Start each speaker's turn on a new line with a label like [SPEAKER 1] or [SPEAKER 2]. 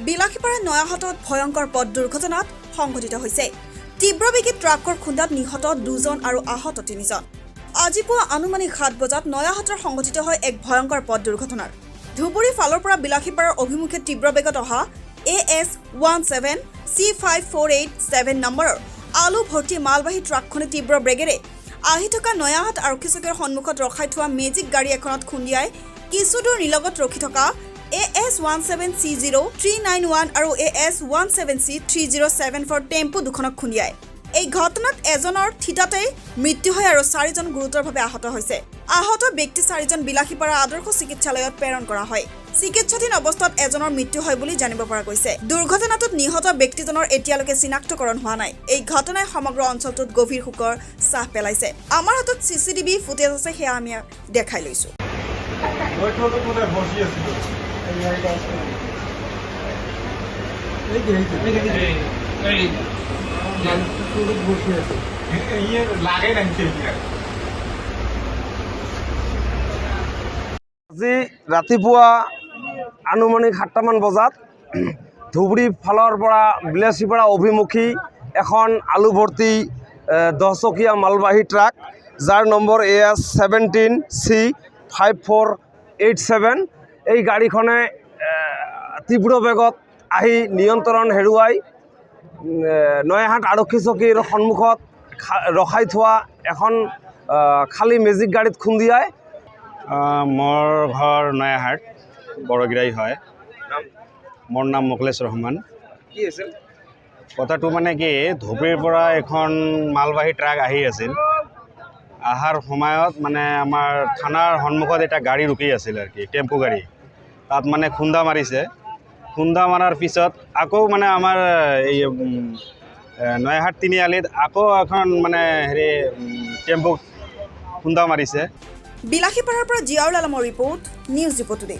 [SPEAKER 1] বিলাসীপাৰা নয়াহতত ভয়ংকৰ পথ দুৰ্ঘটনাত সংঘটিত হৈছে। তীব্ৰবেগী ট্ৰাকৰ খুন্দাত নিহত 2জন আৰু আহত 3জন। আজি পুৱা আনুমানিক 7 বজাত নয়াহতৰ সংঘটিত হয় এক ভয়ংকৰ পথ দুৰ্ঘটনাৰ। ধুবুৰী ফালৰ পৰা বিলাসীপাৰাৰ অভিমুখে তীব্ৰ বেগত অহা AS17 C5487 নম্বৰৰ আলু ভৰ্তি মালবাহী ট্ৰাকখনে তীব্ৰ বেগেৰে আহি থকা নয়াহত আৰক্ষী চকীৰ সন্মুখত ৰখাই থোৱা মেজিক গাড়ী এখনত খুন্দিয়াই কিছুদূৰ নিলগত ৰখি থকা AS17C0391 আৰু AS17C3074 টেম্পু দুখনক খুন্দিয়ায়। এই ঘটনাত এজনৰ থিতাতে মৃত্যু হয় আৰু 4জন গুৰুতৰভাৱে আহত হৈছে। আহত ব্যক্তি 4জন বিলাসীপাৰা আদৰ্শ চিকিৎসালয়ত প্ৰেৰণ কৰা হয়। চিকিৎসাধীন অৱস্থাত এজনৰ মৃত্যু হয় বুলি জানিব পৰা গৈছে। দুৰ্ঘটনাটোত নিহত ব্যক্তিজনৰ এতিয়ালৈকে চিনাক্তকৰণ হোৱা নাই। এই ঘটনাই সমগ্ৰ অঞ্চলটোত গভীৰ শোকৰ ছাঁ পেলাইছে। আমাৰ হাতত CCTV ফুটেজ আছে, সেয়া আমি দেখাই লৈছো।
[SPEAKER 2] আজি ৰাতিপুৱা আনুমানিক 7টামান বজাত ধুবুৰী ফালৰ পৰা বিলাসীপাৰা অভিমুখী এখন আলু ভৰ্তি 10চকীয়া মালবাহী ট্ৰাক, যাৰ নম্বৰ AS17C5487, এই গাড়ীখনে তীব্ৰ বেগত আহি নিয়ন্ত্ৰণ হেৰুৱাই নয়াহাট আৰক্ষী চকীৰ সন্মুখত ৰখাই থোৱা এখন খালী মেজিক গাড়ীত খুন্দিয়ায়।
[SPEAKER 3] মোৰ ঘৰ নয়াহাট বৰগিৰাই হয়। মোৰ নাম মুকলেশ ৰহমান।
[SPEAKER 2] কি আছিল
[SPEAKER 3] কথাটো মানে কি, ধুবুৰীৰ পৰা এখন মালবাহী ট্ৰাক আহি আছিল। অহাৰ সময়ত মানে আমাৰ থানাৰ সন্মুখত এটা গাড়ী ৰখি আছিল আৰু কি, টেম্পু গাড়ী। তাত মানে খুন্দা মাৰিছে। খুন্দা মাৰাৰ পিছত আকৌ মানে আমাৰ এই নয়াহাট তিনিআলিত আকৌ এখন মানে টেম্পু খুন্দা মাৰিছে।
[SPEAKER 1] বিলাসীপাৰাৰ পৰা জিয়াউল আলমৰ ৰিপৰ্ট, নিউজ ৰিপৰ্ট টুডে।